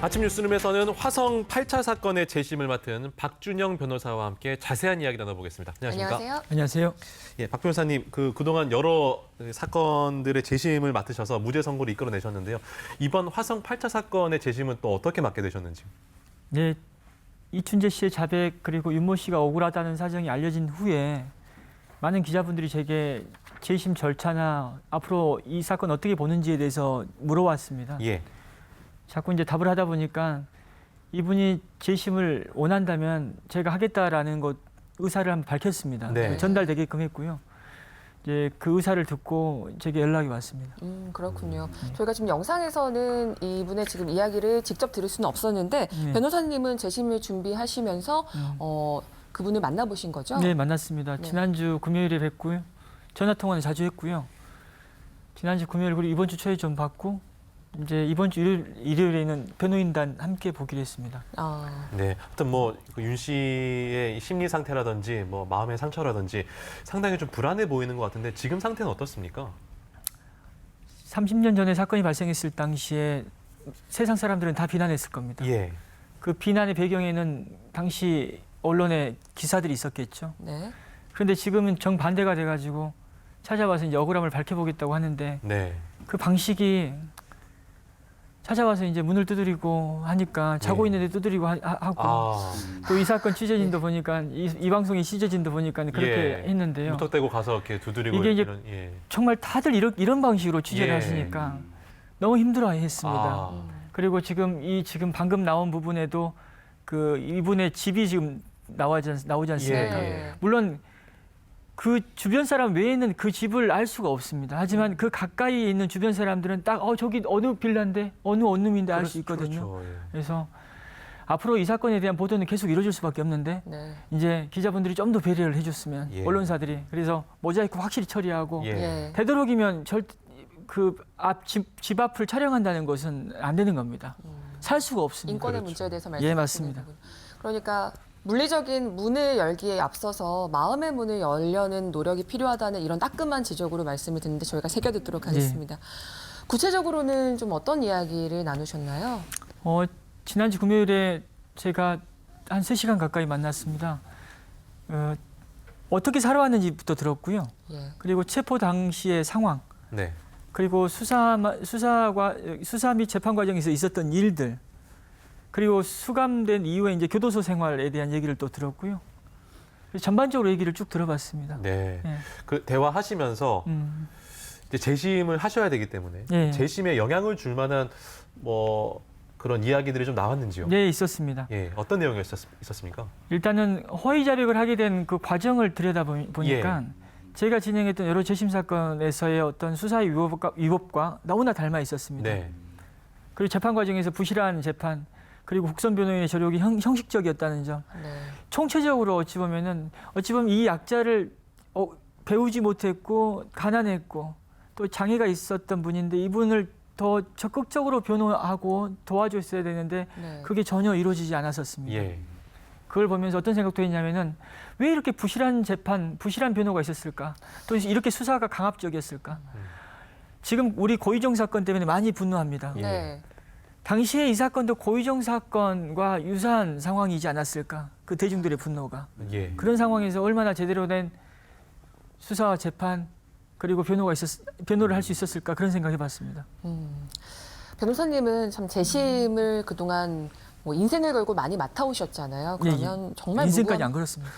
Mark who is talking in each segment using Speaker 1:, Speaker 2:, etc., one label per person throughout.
Speaker 1: 아침 뉴스룸에서는 화성 8차 사건의 재심을 맡은 박준영 변호사와 함께 자세한 이야기 나눠보겠습니다. 안녕하십니까?
Speaker 2: 안녕하세요.
Speaker 3: 안녕하세요.
Speaker 1: 예, 박 변호사님, 그동안 여러 사건들의 재심을 맡으셔서 무죄 선고를 이끌어내셨는데요. 이번 화성 8차 사건의 재심은 또 어떻게 맡게 되셨는지?
Speaker 3: 네, 이춘재 씨의 자백 그리고 윤모 씨가 억울하다는 사정이 알려진 후에 많은 기자분들이 제게 재심 절차나 앞으로 이 사건 어떻게 보는지에 대해서 물어왔습니다.
Speaker 1: 예.
Speaker 3: 자꾸 이제 답을 하다 보니까 이분이 재심을 원한다면 제가 하겠다라는 것 의사를 한번 밝혔습니다.
Speaker 1: 네.
Speaker 3: 전달되게끔 했고요. 이제 그 의사를 듣고 제게 연락이 왔습니다.
Speaker 2: 그렇군요. 저희가 지금 영상에서는 이분의 지금 이야기를 직접 들을 수는 없었는데
Speaker 3: 네.
Speaker 2: 변호사님은 재심을 준비하시면서 그분을 만나보신 거죠?
Speaker 3: 네, 만났습니다.
Speaker 2: 네.
Speaker 3: 지난주 금요일에 뵙고요. 전화 통화는 자주 했고요. 지난주 금요일 그리고 이번 주 초에 좀 받고 이제 이번 주 일요일에는 변호인단 함께 보기로 했습니다.
Speaker 2: 아,
Speaker 1: 네. 하여튼 윤 씨의 심리 상태라든지 마음의 상처라든지 상당히 좀 불안해 보이는 것 같은데 지금 상태는 어떻습니까?
Speaker 3: 30년 전에 사건이 발생했을 당시에 세상 사람들은 다 비난했을 겁니다.
Speaker 1: 예.
Speaker 3: 그 비난의 배경에는 당시 언론에 기사들이 있었겠죠.
Speaker 2: 네.
Speaker 3: 그런데 지금은 정반대가 돼가지고 찾아와서 이제 억울함을 밝혀보겠다고 하는데
Speaker 1: 네.
Speaker 3: 그 방식이 찾아와서 이제 문을 두드리고 하니까 자고
Speaker 1: 네.
Speaker 3: 있는데 두드리고 하고 또 이 사건 취재진도 보니까 이 방송의 취재진도 보니까 그렇게
Speaker 1: 예.
Speaker 3: 했는데요.
Speaker 1: 무턱대고 가서 이렇게 두드리고
Speaker 3: 이게 이제
Speaker 1: 이런, 예.
Speaker 3: 정말 다들 이런 방식으로 취재를
Speaker 1: 예.
Speaker 3: 하시니까 너무 힘들어했습니다.
Speaker 1: 아.
Speaker 3: 그리고 지금 방금 나온 부분에도 그 이분의 집이 지금 나오지 않습니까?
Speaker 1: 예.
Speaker 3: 물론 그 주변 사람 외에는 그 집을 알 수가 없습니다. 하지만 그 가까이에 있는 주변 사람들은 딱 저기 어느 빌라인데 어느 원룸인데 알 수 있거든요.
Speaker 1: 그렇죠. 예.
Speaker 3: 그래서 앞으로 이 사건에 대한 보도는 계속 이루어질 수밖에 없는데
Speaker 2: 네.
Speaker 3: 이제 기자분들이 좀 더 배려를 해줬으면
Speaker 1: 예.
Speaker 3: 언론사들이 그래서 모자이크 확실히 처리하고
Speaker 1: 예.
Speaker 2: 예.
Speaker 3: 되도록이면 집 앞을 촬영한다는 것은 안 되는 겁니다. 살 수가 없습니다.
Speaker 2: 인권의
Speaker 1: 그렇죠.
Speaker 2: 문제에 대해서
Speaker 3: 예,
Speaker 2: 말씀하시는
Speaker 3: 맞습니다.
Speaker 2: 부분. 그러니까 물리적인 문을 열기에 앞서서 마음의 문을 열려는 노력이 필요하다는 이런 따끔한 지적으로 말씀을 듣는데 저희가 새겨 듣도록 하겠습니다. 구체적으로는 좀 어떤 이야기를 나누셨나요?
Speaker 3: 지난주 금요일에 제가 한 3시간 가까이 만났습니다. 어떻게 살아왔는지부터 들었고요.
Speaker 2: 예.
Speaker 3: 그리고 체포 당시의 상황,
Speaker 1: 네.
Speaker 3: 그리고 수사 및 재판 과정에서 있었던 일들, 그리고 수감된 이후에 이제 교도소 생활에 대한 얘기를 또 들었고요. 그래서 전반적으로 얘기를 쭉 들어봤습니다.
Speaker 1: 네.
Speaker 3: 예.
Speaker 1: 그 대화하시면서 이제 재심을 하셔야 되기 때문에
Speaker 3: 예.
Speaker 1: 재심에 영향을 줄 만한 그런 이야기들이 좀 나왔는지요?
Speaker 3: 네, 있었습니다.
Speaker 1: 예. 어떤 내용이 있었습니까?
Speaker 3: 일단은 허위 자백을 하게 된 그 과정을 들여다보니까 제가 진행했던 여러 재심 사건에서의 어떤 수사의 위법과 너무나 닮아 있었습니다.
Speaker 1: 네.
Speaker 3: 그리고 재판 과정에서 부실한 재판, 그리고 국선 변호인의 저력이 형식적이었다는 점.
Speaker 2: 네.
Speaker 3: 총체적으로 어찌 보면 이 약자를 배우지 못했고 가난했고 또 장애가 있었던 분인데 이분을 더 적극적으로 변호하고 도와줬어야 되는데
Speaker 2: 네.
Speaker 3: 그게 전혀 이루어지지 않았었습니다.
Speaker 1: 예.
Speaker 3: 그걸 보면서 어떤 생각도 했냐면은 왜 이렇게 부실한 재판, 부실한 변호가 있었을까? 또 이렇게 수사가 강압적이었을까? 지금 우리 고의정 사건 때문에 많이 분노합니다.
Speaker 1: 예.
Speaker 2: 네.
Speaker 3: 당시에 이 사건도 고의정 사건과 유사한 상황이지 않았을까? 그 대중들의 분노가.
Speaker 1: 예.
Speaker 3: 그런 상황에서 얼마나 제대로 된 수사와 재판 그리고 변호를 할 수 있었을까? 그런 생각해봤습니다.
Speaker 2: 변호사님은 참 재심을 그동안 인생을 걸고 많이 맡아오셨잖아요. 그러면 정말
Speaker 3: 인생까지
Speaker 2: 무거운...
Speaker 3: 안 걸었습니다.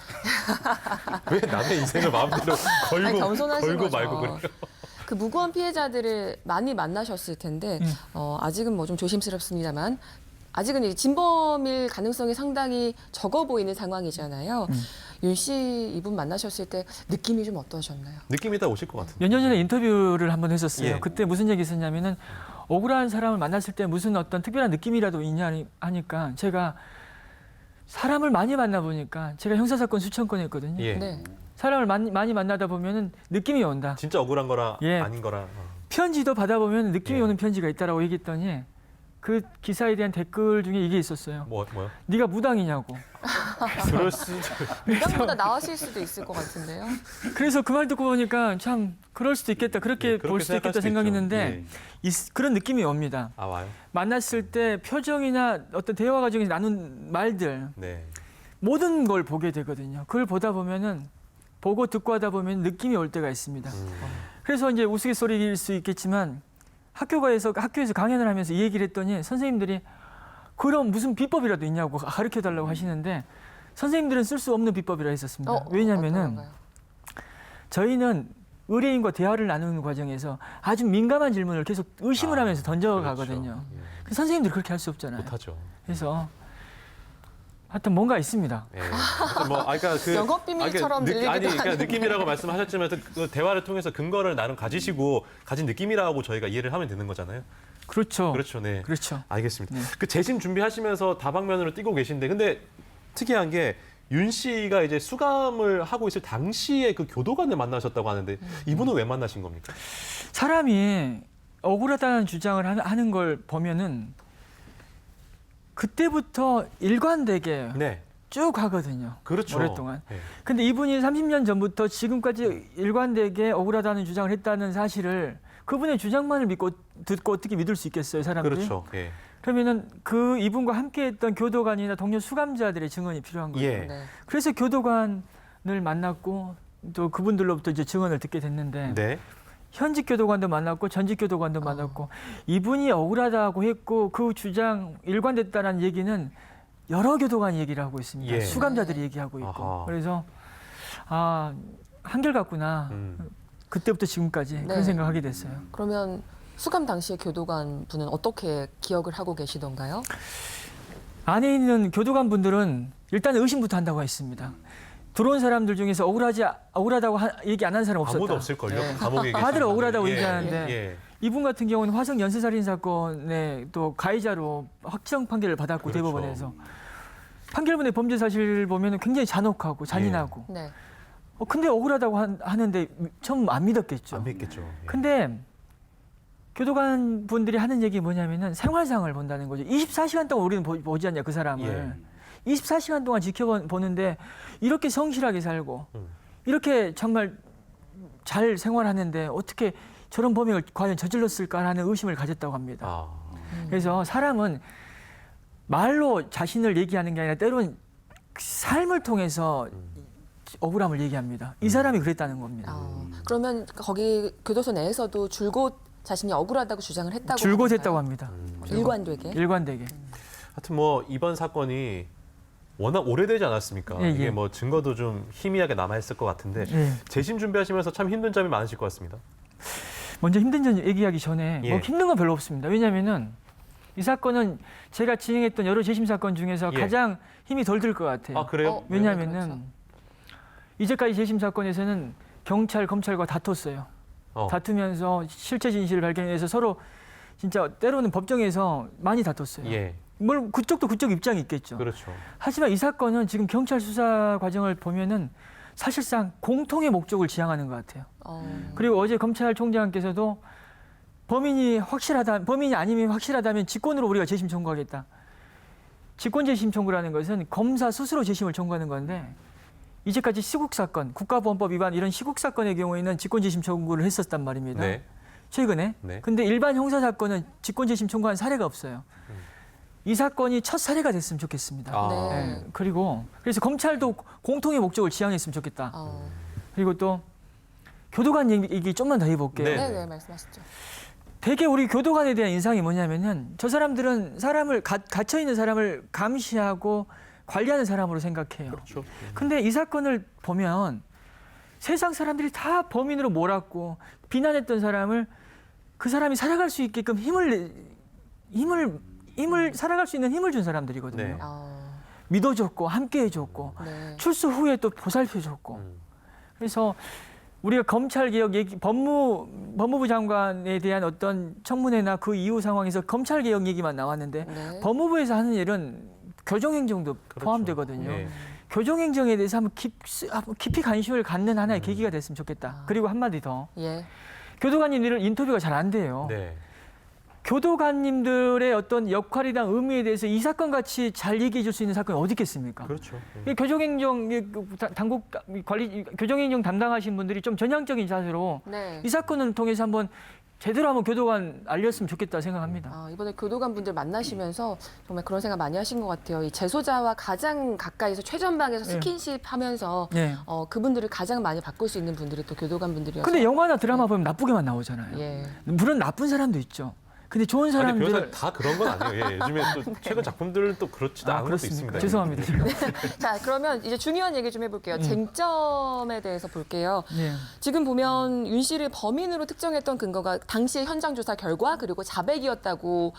Speaker 1: 왜 남의 인생을 마음대로
Speaker 2: 아니, 겸손하신
Speaker 1: 걸고
Speaker 2: 거죠.
Speaker 1: 말고 그래요?
Speaker 2: 그 무고한 피해자들을 많이 만나셨을 텐데 아직은 좀 조심스럽습니다만 아직은 이 진범일 가능성이 상당히 적어 보이는 상황이잖아요. 윤 씨 이분 만나셨을 때 느낌이 좀 어떠셨나요?
Speaker 1: 느낌이 다 오실 것 같은데.
Speaker 3: 몇 년 전에 인터뷰를 한번 했었어요.
Speaker 1: 예.
Speaker 3: 그때 무슨 얘기 했었냐면은 억울한 사람을 만났을 때 무슨 어떤 특별한 느낌이라도 있냐 하니까 제가 사람을 많이 만나보니까 제가 형사사건 수천 건 했거든요.
Speaker 1: 예.
Speaker 2: 네.
Speaker 3: 사람을 많이 만나다 보면은 느낌이 온다.
Speaker 1: 진짜 억울한 거라
Speaker 3: 예.
Speaker 1: 아닌 거라.
Speaker 3: 편지도 받아보면 느낌이
Speaker 1: 예.
Speaker 3: 오는 편지가 있다라고 얘기했더니 그 기사에 대한 댓글 중에 이게 있었어요.
Speaker 1: 뭐요?
Speaker 3: 네가 무당이냐고.
Speaker 1: 그럴 수도.
Speaker 2: 민간보다 나으실 수도 있을 것 같은데요.
Speaker 3: 그래서 그 말 듣고 보니까 참 그럴 수도 있겠다. 그렇게
Speaker 1: 네, 그렇게
Speaker 3: 볼 수도
Speaker 1: 생각할
Speaker 3: 있겠다
Speaker 1: 수도
Speaker 3: 생각했는데
Speaker 1: 있죠.
Speaker 3: 그런 느낌이 옵니다.
Speaker 1: 아, 와요?
Speaker 3: 만났을 때 표정이나 어떤 대화 과정에서 나눈 말들
Speaker 1: 네.
Speaker 3: 모든 걸 보게 되거든요. 그걸 보다 보면은 보고 듣고 하다 보면 느낌이 올 때가 있습니다. 그래서 이제 우스갯소리일 수 있겠지만 학교에서 강연을 하면서 이 얘기를 했더니 선생님들이 그럼 무슨 비법이라도 있냐고 가르쳐 달라고 하시는데 선생님들은 쓸 수 없는 비법이라 했었습니다. 왜냐하면은
Speaker 2: 어떤 건가요?
Speaker 3: 저희는 의뢰인과 대화를 나누는 과정에서 아주 민감한 질문을 계속 의심을 하면서 던져가거든요.
Speaker 1: 그렇죠. 예.
Speaker 3: 그 선생님들이 그렇게 할 수 없잖아요.
Speaker 1: 못하죠.
Speaker 3: 그래서 하여튼 뭔가 있습니다.
Speaker 1: 예. 하여튼 뭐, 그러니까 그
Speaker 2: 영업 비밀처럼 들리기도
Speaker 1: 그러니까
Speaker 2: 하는데.
Speaker 1: 느낌이라고 말씀하셨지만 그 대화를 통해서 근거를 나름 가진 느낌이라고 저희가 이해를 하면 되는 거잖아요.
Speaker 3: 그렇죠.
Speaker 1: 그렇죠, 네.
Speaker 3: 그렇죠.
Speaker 1: 알겠습니다.
Speaker 3: 네.
Speaker 1: 그 재심 준비하시면서 다방면으로 뛰고 계신데, 근데 특이한 게 윤 씨가 이제 수감을 하고 있을 당시에 그 교도관을 만나셨다고 하는데 이분은 왜 만나신 겁니까?
Speaker 3: 사람이 억울하다는 주장을 하는 걸 보면은 그때부터 일관되게
Speaker 1: 네,
Speaker 3: 쭉 하거든요.
Speaker 1: 그렇죠.
Speaker 3: 오랫동안.
Speaker 1: 네.
Speaker 3: 근데 이분이 30년 전부터 지금까지 일관되게 억울하다는 주장을 했다는 사실을 그분의 주장만을 믿고 듣고 어떻게 믿을 수 있겠어요, 사람들이?
Speaker 1: 그렇죠. 예.
Speaker 3: 그러면은 그 이분과 함께했던 교도관이나 동료 수감자들의 증언이 필요한 거예요.
Speaker 1: 예.
Speaker 2: 네.
Speaker 3: 그래서 교도관을 만났고 또 그분들로부터 이제 증언을 듣게 됐는데
Speaker 1: 네.
Speaker 3: 현직 교도관도 만났고 전직 교도관도 만났고 이분이 억울하다고 했고 그 주장 일관됐다는 얘기는 여러 교도관이 얘기를 하고 있습니다.
Speaker 1: 예.
Speaker 3: 수감자들이 얘기하고 있고.
Speaker 1: 아하.
Speaker 3: 그래서 한결같구나. 그때부터 지금까지
Speaker 2: 네.
Speaker 3: 그런 생각하게 됐어요.
Speaker 2: 그러면 수감 당시에 교도관 분은 어떻게 기억을 하고 계시던가요?
Speaker 3: 안에 있는 교도관 분들은 일단 의심부터 한다고 했습니다. 들어온 사람들 중에서 억울하다고 얘기 안 한 사람 없었다.
Speaker 1: 아무도 없을걸요.
Speaker 2: 네.
Speaker 1: 감옥에 계신
Speaker 3: 다들 억울하다고
Speaker 1: 분들이.
Speaker 3: 얘기하는데
Speaker 1: 예.
Speaker 3: 이분 같은 경우는 화성 연쇄살인 사건의 또 가해자로 확정 판결을 받았고
Speaker 1: 그렇죠.
Speaker 3: 대법원에서 판결문의 범죄 사실 보면 굉장히 잔혹하고 잔인하고
Speaker 2: 네.
Speaker 3: 근데 억울하다고 하는데 처음 안 믿었겠죠.
Speaker 1: 안 믿겠죠. 예.
Speaker 3: 근데 교도관 분들이 하는 얘기 뭐냐면은 생활상을 본다는 거죠. 24시간 동안 우리는 보지 않냐 그 사람을.
Speaker 1: 예.
Speaker 3: 24시간 동안 지켜보는데 이렇게 성실하게 살고 이렇게 정말 잘 생활하는데 어떻게 저런 범행을 과연 저질렀을까라는 의심을 가졌다고 합니다.
Speaker 1: 아.
Speaker 3: 그래서 사람은 말로 자신을 얘기하는 게 아니라 때로는 삶을 통해서 억울함을 얘기합니다. 이 사람이 그랬다는 겁니다.
Speaker 2: 그러면 거기 교도소 내에서도 줄곧 자신이 억울하다고 주장을 했다고
Speaker 3: 줄곧
Speaker 2: 하던가요?
Speaker 3: 했다고 합니다.
Speaker 2: 일관되게?
Speaker 3: 일관되게.
Speaker 1: 하여튼 뭐 이번 사건이 워낙 오래되지 않았습니까?
Speaker 3: 예,
Speaker 1: 이게
Speaker 3: 예.
Speaker 1: 뭐 증거도 좀 희미하게 남아있을 것 같은데
Speaker 3: 예.
Speaker 1: 재심 준비하시면서 참 힘든 점이 많으실 것 같습니다.
Speaker 3: 먼저 힘든 점 얘기하기 전에
Speaker 1: 예.
Speaker 3: 뭐 힘든 건 별로 없습니다. 왜냐하면은 이 사건은 제가 진행했던 여러 재심 사건 중에서
Speaker 1: 예.
Speaker 3: 가장 힘이 덜 들 것 같아요.
Speaker 1: 아 그래요?
Speaker 3: 왜냐하면은
Speaker 2: 그렇죠.
Speaker 3: 이제까지 재심 사건에서는 경찰, 검찰과 다퉜어요. 다투면서 실체 진실을 발견해서 서로 진짜 때로는 법정에서 많이 다퉜어요.
Speaker 1: 예,
Speaker 3: 물 그쪽도 그쪽 입장이 있겠죠.
Speaker 1: 그렇죠.
Speaker 3: 하지만 이 사건은 지금 경찰 수사 과정을 보면은 사실상 공통의 목적을 지향하는 것 같아요. 그리고 어제 검찰총장께서도 범인이 아니면 확실하다면 직권으로 우리가 재심 청구하겠다. 직권 재심 청구라는 것은 검사 스스로 재심을 청구하는 건데 이제까지 시국 사건, 국가보안법 위반 이런 시국 사건의 경우에는 직권 재심 청구를 했었단 말입니다.
Speaker 1: 네.
Speaker 3: 최근에.
Speaker 1: 네.
Speaker 3: 근데 일반 형사 사건은 직권 재심 청구한 사례가 없어요. 이 사건이 첫 사례가 됐으면 좋겠습니다.
Speaker 1: 아.
Speaker 2: 네.
Speaker 3: 그래서 검찰도 공통의 목적을 지향했으면 좋겠다.
Speaker 2: 어.
Speaker 3: 그리고 또 교도관 얘기 좀만 더 해볼게요.
Speaker 1: 네.
Speaker 2: 네, 말씀하시죠.
Speaker 3: 되게 우리 교도관에 대한 인상이 뭐냐면은 저 사람들은 갇혀 있는 사람을 감시하고 관리하는 사람으로 생각해요.
Speaker 1: 그렇죠.
Speaker 3: 근데 이 사건을 보면 세상 사람들이 다 범인으로 몰았고 비난했던 사람을 그 사람이 살아갈 수 있게끔 살아갈 수 있는 힘을 준 사람들이거든요.
Speaker 1: 네.
Speaker 3: 믿어줬고 함께해줬고
Speaker 2: 네.
Speaker 3: 출소 후에 또 보살펴줬고 그래서 우리가 검찰 개혁 법무부 장관에 대한 어떤 청문회나 그 이후 상황에서 검찰 개혁 얘기만 나왔는데
Speaker 2: 네.
Speaker 3: 법무부에서 하는 일은 교정행정도
Speaker 1: 그렇죠.
Speaker 3: 포함되거든요.
Speaker 1: 예.
Speaker 3: 교정행정에 대해서 한번 깊이 관심을 갖는 하나의 계기가 됐으면 좋겠다. 그리고 한마디 더.
Speaker 2: 예.
Speaker 3: 교도관님들은 인터뷰가 잘 안 돼요.
Speaker 1: 네.
Speaker 3: 교도관님들의 어떤 역할이나 의미에 대해서 이 사건 같이 잘 얘기해 줄 수 있는 사건이 어디 있겠습니까?
Speaker 1: 그렇죠.
Speaker 3: 교정행정 당국 관리 교정행정 담당하신 분들이 좀 전향적인 자세로
Speaker 2: 네.
Speaker 3: 이 사건을 통해서 한번 제대로 한번 교도관 알렸으면 좋겠다 생각합니다.
Speaker 2: 이번에 교도관 분들 만나시면서 정말 그런 생각 많이 하신 것 같아요. 이 재소자와 가장 가까이서 최전방에서 스킨십 하면서
Speaker 3: 네.
Speaker 2: 그분들을 가장 많이 바꿀 수 있는 분들이 또 교도관 분들이어서.
Speaker 3: 근데 영화나 드라마 보면 나쁘게만 나오잖아요.
Speaker 2: 예.
Speaker 3: 물론 나쁜 사람도 있죠. 근데 좋은
Speaker 1: 아니,
Speaker 3: 사람들
Speaker 1: 변호사 다 그런 건 아니에요. 예, 요즘에 또 최근 작품들도 그렇지도 않은 것도 있습니다.
Speaker 3: 죄송합니다.
Speaker 2: 자, 그러면 이제 중요한 얘기 좀 해볼게요. 쟁점에 대해서 볼게요.
Speaker 3: 네.
Speaker 2: 지금 보면 윤 씨를 범인으로 특정했던 근거가 당시의 현장 조사 결과 그리고 자백이었다고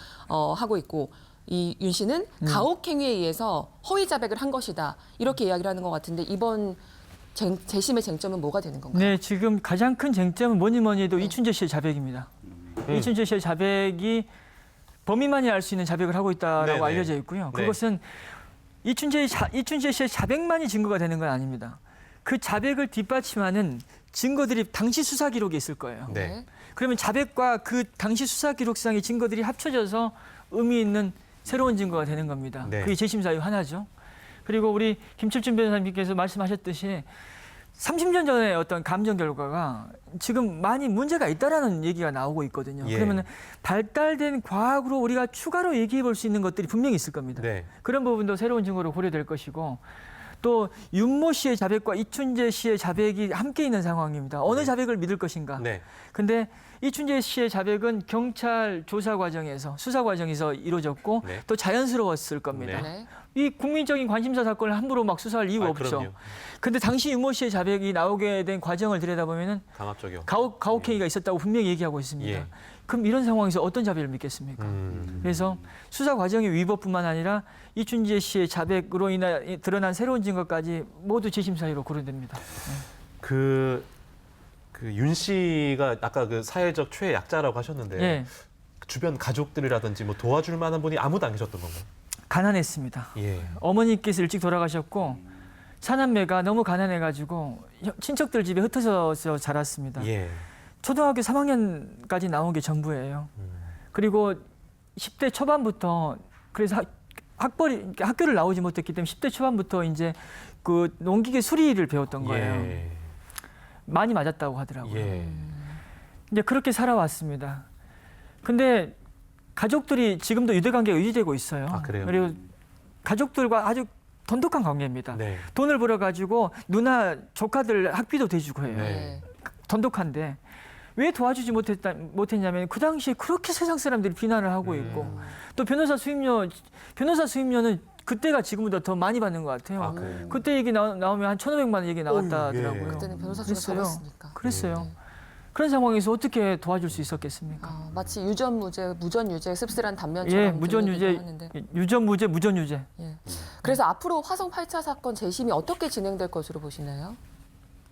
Speaker 2: 하고 있고 이 윤 씨는 가혹행위에 의해서 허위 자백을 한 것이다. 이렇게 이야기를 하는 것 같은데 이번 재심의 쟁점은 뭐가 되는 건가요?
Speaker 3: 네, 지금 가장 큰 쟁점은 뭐니 해도 이춘재 씨의 자백입니다. 이춘재 씨의 자백이 범인만이 알 수 있는 자백을 하고 있다라고
Speaker 1: 네네.
Speaker 3: 알려져 있고요.
Speaker 1: 네.
Speaker 3: 그것은 이춘재 씨의 자백만이 증거가 되는 건 아닙니다. 그 자백을 뒷받침하는 증거들이 당시 수사 기록에 있을 거예요.
Speaker 1: 네.
Speaker 3: 그러면 자백과 그 당시 수사 기록상의 증거들이 합쳐져서 의미 있는 새로운 증거가 되는 겁니다.
Speaker 1: 네.
Speaker 3: 그게 재심 사유 하나죠. 그리고 우리 김칠준 변호사님께서 말씀하셨듯이 30년 전에 어떤 감정 결과가 지금 많이 문제가 있다라는 얘기가 나오고 있거든요.
Speaker 1: 예.
Speaker 3: 그러면 발달된 과학으로 우리가 추가로 얘기해 볼 수 있는 것들이 분명히 있을 겁니다.
Speaker 1: 네.
Speaker 3: 그런 부분도 새로운 증거로 고려될 것이고 또 윤모 씨의 자백과 이춘재 씨의 자백이 함께 있는 상황입니다. 어느 자백을 믿을 것인가?
Speaker 1: 네.
Speaker 3: 근데 이춘재 씨의 자백은 경찰 조사 과정에서 수사 과정에서 이루어졌고
Speaker 1: 네.
Speaker 3: 또 자연스러웠을 겁니다.
Speaker 2: 네.
Speaker 3: 이 국민적인 관심사 사건을 함부로 막 수사할 이유가 없죠.
Speaker 1: 그럼요.
Speaker 3: 근데 당시 윤모 씨의 자백이 나오게 된 과정을 들여다보면은
Speaker 1: 강압적이요.
Speaker 3: 가혹행위가 있었다고 분명히 얘기하고 있습니다.
Speaker 1: 예.
Speaker 3: 그럼 이런 상황에서 어떤 자백을 믿겠습니까? 그래서 수사 과정의 위법뿐만 아니라 이춘재 씨의 자백으로 인해 드러난 새로운 증거까지 모두 재심 사유로 고려됩니다.
Speaker 1: 윤 씨가 아까 그 사회적 최약자라고 하셨는데
Speaker 3: 예,
Speaker 1: 주변 가족들이라든지 뭐 도와줄 만한 분이 아무도 안 계셨던 건가요?
Speaker 3: 가난했습니다.
Speaker 1: 예.
Speaker 3: 어머니께서 일찍 돌아가셨고 차남매가 너무 가난해가지고 친척들 집에 흩어져서 자랐습니다.
Speaker 1: 예.
Speaker 3: 초등학교 3학년까지 나온 게 전부예요. 그리고 10대 초반부터 그래서 학교를 나오지 못했기 때문에 10대 초반부터 이제 그 농기계 수리를 배웠던 거예요.
Speaker 1: 예.
Speaker 3: 많이 맞았다고 하더라고요.
Speaker 1: 예.
Speaker 3: 이제 그렇게 살아왔습니다. 근데 가족들이 지금도 유대관계가 유지되고 있어요.
Speaker 1: 아, 그래요?
Speaker 3: 그리고 가족들과 아주 돈독한 관계입니다.
Speaker 1: 네.
Speaker 3: 돈을 벌어가지고 누나, 조카들 학비도 대주고 해요.
Speaker 1: 네.
Speaker 3: 돈독한데 왜 도와주지 못했냐면 그 당시에 그렇게 세상 사람들이 비난을 하고 있고 또 변호사 수임료는 그때가 지금보다 더 많이 받는 것 같아요.
Speaker 1: 아, 그래요?
Speaker 3: 그때 얘기 나오면 한 1,500만 원 얘기 나왔다
Speaker 1: 어휴, 예.
Speaker 3: 하더라고요.
Speaker 2: 그때는 변호사 수가
Speaker 3: 그랬어요.
Speaker 2: 적었으니까.
Speaker 3: 그랬어요. 그런 상황에서 어떻게 도와줄 수 있었겠습니까?
Speaker 2: 마치 유전무죄, 무전유죄 씁쓸한 단면처럼
Speaker 3: 예, 무전유죄,
Speaker 2: 하는데.
Speaker 3: 유전무죄, 무전유죄.
Speaker 2: 예. 그래서 앞으로 화성 8차 사건 재심이 어떻게 진행될 것으로 보시나요?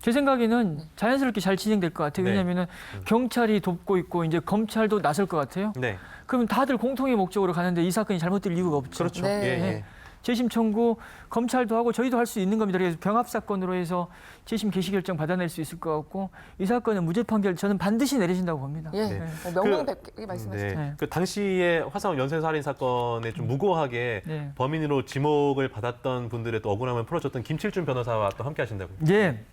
Speaker 3: 제 생각에는 자연스럽게 잘 진행될 것 같아요.
Speaker 1: 네.
Speaker 3: 왜냐하면 경찰이 돕고 있고 이제 검찰도 나설 것 같아요.
Speaker 1: 네.
Speaker 3: 그러면 다들 공통의 목적으로 가는데 이 사건이 잘못될 이유가 없죠.
Speaker 1: 그렇죠.
Speaker 2: 네.
Speaker 1: 예, 예.
Speaker 3: 네. 재심 청구 검찰도 하고 저희도 할 수 있는 겁니다. 그래서 병합 사건으로 해서 재심 개시 결정 받아낼 수 있을 것 같고 이 사건은 무죄 판결 저는 반드시 내려진다고 봅니다.
Speaker 2: 예.
Speaker 1: 네.
Speaker 2: 명명백백히 말씀하시죠.
Speaker 1: 네.
Speaker 3: 네.
Speaker 1: 그 당시에 화성 연쇄살인 사건에 좀 무고하게
Speaker 3: 네.
Speaker 1: 범인으로 지목을 받았던 분들의 또 억울함을 풀어줬던 김칠준 변호사와 또 함께 하신다고요.
Speaker 3: 예.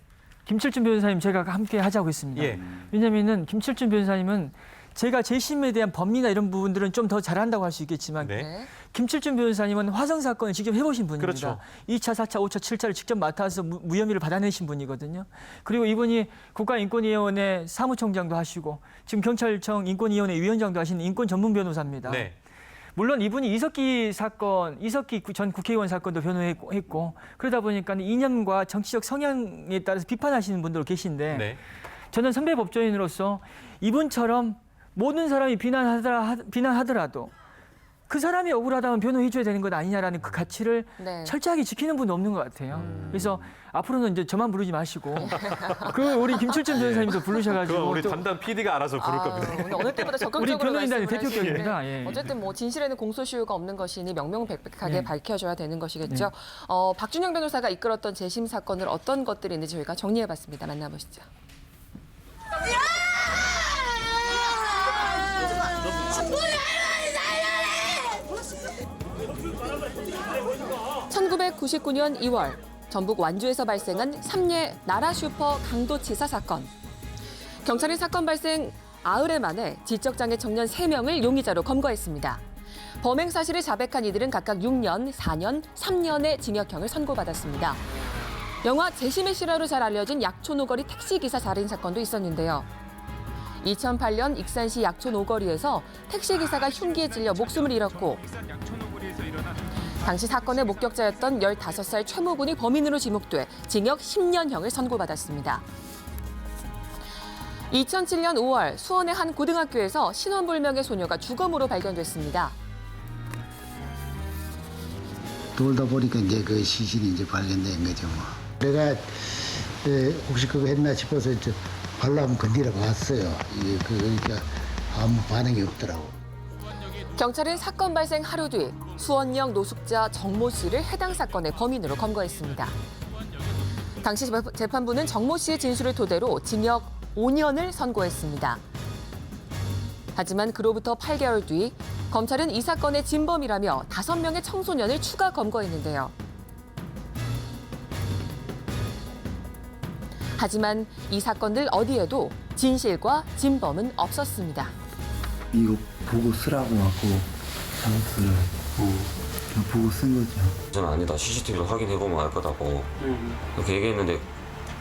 Speaker 3: 김칠준 변호사님 제가 함께 하자고 했습니다.
Speaker 1: 예.
Speaker 3: 왜냐면은 김칠준 변호사님은 제가 재심에 대한 법리나 이런 부분들은 좀 더 잘한다고 할 수 있겠지만
Speaker 1: 네.
Speaker 2: 네.
Speaker 3: 김칠준 변호사님은 화성 사건을 직접 해보신 분입니다.
Speaker 1: 그렇죠.
Speaker 3: 2차, 4차, 5차, 7차를 직접 맡아서 무혐의를 받아내신 분이거든요. 그리고 이분이 국가인권위원회 사무총장도 하시고 지금 경찰청 인권위원회 위원장도 하시는 인권 전문 변호사입니다.
Speaker 1: 네.
Speaker 3: 물론 이분이 이석기 전 국회의원 사건도 변호했고 그러다 보니까 이념과 정치적 성향에 따라서 비판하시는 분들 계신데
Speaker 1: 네.
Speaker 3: 저는 선배 법조인으로서 이분처럼 모든 사람이 비난하더라도 그 사람이 억울하다면 변호해줘야 되는 것 아니냐라는 그 가치를
Speaker 2: 네.
Speaker 3: 철저하게 지키는 분은 없는 것 같아요. 그래서 앞으로는 이제 저만 부르지 마시고 그 우리 김칠준 변호사님도 부르셔가지고
Speaker 1: 그건 우리
Speaker 3: 또
Speaker 1: 담당 PD가 알아서 부를 겁니다.
Speaker 2: 오늘 어느 때보다 적극적으로
Speaker 3: 우리 변호인단의
Speaker 2: 말씀을
Speaker 3: 대표격입니다.
Speaker 2: 하시는데
Speaker 3: 예.
Speaker 2: 어쨌든 뭐 진실에는 공소시효가 없는 것이니 명명백백하게
Speaker 3: 네.
Speaker 2: 밝혀줘야 되는 것이겠죠. 박준영 변호사가 이끌었던 재심 사건을 어떤 것들이 있는지 저희가 정리해봤습니다. 만나보시죠.
Speaker 4: 뭐야!
Speaker 2: 1999년 2월 전북 완주에서 발생한 삼례 나라슈퍼 강도치사 사건. 경찰이 사건 발생 나흘 만에 지적장애 청년 3명을 용의자로 검거했습니다. 범행 사실을 자백한 이들은 각각 6년, 4년, 3년의 징역형을 선고받았습니다. 영화 재심의 실화로 잘 알려진 약촌 오거리 택시기사 살인 사건도 있었는데요. 2008년 익산시 약촌 오거리에서 택시기사가 흉기에 찔려 목숨을 잃었고 당시 사건의 목격자였던 15살 최모 군이 범인으로 지목돼 징역 10년형을 선고받았습니다. 2007년 5월 수원의 한 고등학교에서 신원불명의 소녀가 주검으로 발견됐습니다.
Speaker 4: 돌다 보니까 이제 그 시신이 이제 발견된 거죠. 뭐. 내가 혹시 그거 했나 싶어서 이제 발로 한번 건드려 봤어요. 그러니까 아무 반응이 없더라고.
Speaker 2: 경찰은 사건 발생 하루 뒤 수원역 노숙자 정모 씨를 해당 사건의 범인으로 검거했습니다. 당시 재판부는 정모 씨의 진술을 토대로 징역 5년을 선고했습니다. 하지만 그로부터 8개월 뒤 검찰은 이 사건의 진범이라며 5명의 청소년을 추가 검거했는데요. 하지만 이 사건들 어디에도 진실과 진범은 없었습니다.
Speaker 5: 이거 보고 쓰라고 하고 장수를 보고 쓴 거죠.
Speaker 6: 저는 아니다. CCTV를 확인해보면 알 거다고 그렇게 얘기했는데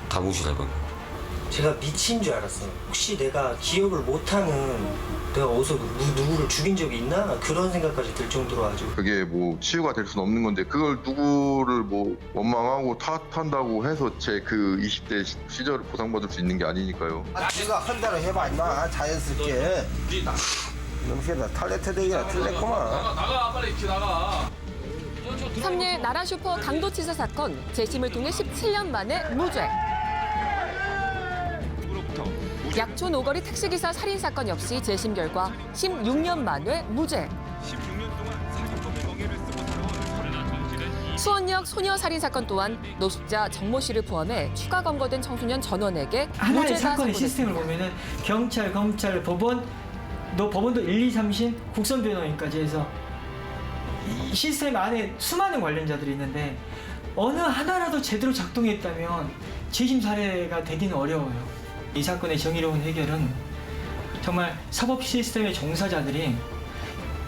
Speaker 6: 다 무시해버려요.
Speaker 7: 제가 미친 줄 알았어요. 혹시 내가 기억을 못하는 내가 어디서 누구를 죽인 적이 있나? 그런 생각까지 들 정도로 아주.
Speaker 8: 그게 뭐 치유가 될 수는 없는 건데 그걸 누구를 뭐 원망하고 탓한다고 해서 제 그 20대 시절을 보상받을 수 있는 게 아니니까요.
Speaker 9: 네가 한 대로 해봐 임마 자연스럽게. 넘치다 탈레트 대기라 틀렸구만.
Speaker 10: 나가 빨리 나가.
Speaker 2: 삼례 나라슈퍼 강도치사 사건 재심을 통해 17년 만에 무죄. 약촌 오거리 택시기사 살인 사건 역시 재심 결과 16년 만에 무죄. 수원역 소녀 살인 사건 또한 노숙자 정모 씨를 포함해 추가 검거된 청소년 전원에게
Speaker 3: 하나의
Speaker 2: 무죄가
Speaker 3: 사건의
Speaker 2: 선고됐습니다.
Speaker 3: 시스템을 보면은 경찰, 검찰, 법원도 1, 2, 3심, 국선변호인까지 해서 이 시스템 안에 수많은 관련자들이 있는데 어느 하나라도 제대로 작동했다면 재심 사례가 되기는 어려워요. 이 사건의 정의로운 해결은 정말 사법 시스템의 종사자들이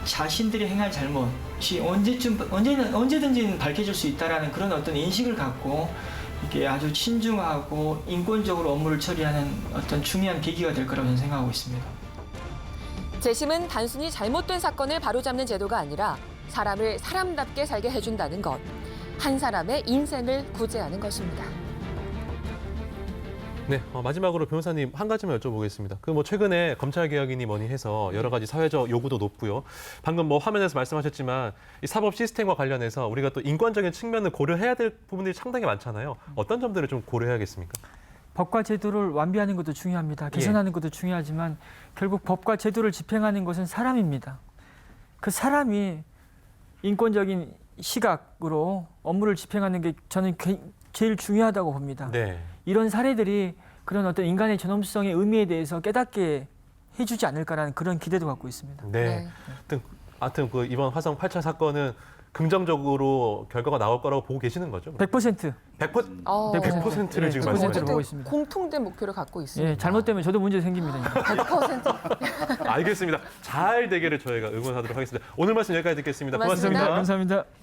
Speaker 3: 자신들이 행한 잘못이 언제든지 밝혀질 수 있다라는 그런 어떤 인식을 갖고 이게 아주 신중하고 인권적으로 업무를 처리하는 어떤 중요한 계기가 될 거라고 저는 생각하고 있습니다.
Speaker 2: 재심은 단순히 잘못된 사건을 바로잡는 제도가 아니라 사람을 사람답게 살게 해준다는 것. 한 사람의 인생을 구제하는 것입니다.
Speaker 1: 네, 마지막으로 변호사님 한 가지만 여쭤보겠습니다. 그 뭐 최근에 검찰 개혁이니 뭐니 해서 여러 가지 사회적 요구도 높고요. 방금 뭐 화면에서 말씀하셨지만 이 사법 시스템과 관련해서 우리가 또 인권적인 측면을 고려해야 될 부분들이 상당히 많잖아요. 어떤 점들을 좀 고려해야겠습니까?
Speaker 3: 법과 제도를 완비하는 것도 중요합니다. 개선하는 것도 중요하지만 결국 법과 제도를 집행하는 것은 사람입니다. 그 사람이 인권적인 시각으로 업무를 집행하는 게 저는 제일 중요하다고 봅니다.
Speaker 1: 네.
Speaker 3: 이런 사례들이 그런 어떤 인간의 존엄성의 의미에 대해서 깨닫게 해주지 않을까라는 그런 기대도 갖고 있습니다.
Speaker 1: 네. 하여튼 그 이번 화성 8차 사건은 긍정적으로 결과가 나올 거라고 보고 계시는 거죠?
Speaker 3: 100%.
Speaker 1: 100%를 지금
Speaker 3: 100%
Speaker 1: 말씀하시는
Speaker 3: 보고 있습니다.
Speaker 2: 공통된 목표를 갖고 있습니다.
Speaker 3: 예, 잘못되면 저도 문제 생깁니다.
Speaker 2: 100%.
Speaker 1: 알겠습니다. 잘 되기를 저희가 응원하도록 하겠습니다. 오늘 말씀 여기까지 듣겠습니다.
Speaker 2: 고맙습니다.
Speaker 1: 고맙습니다.
Speaker 3: 감사합니다.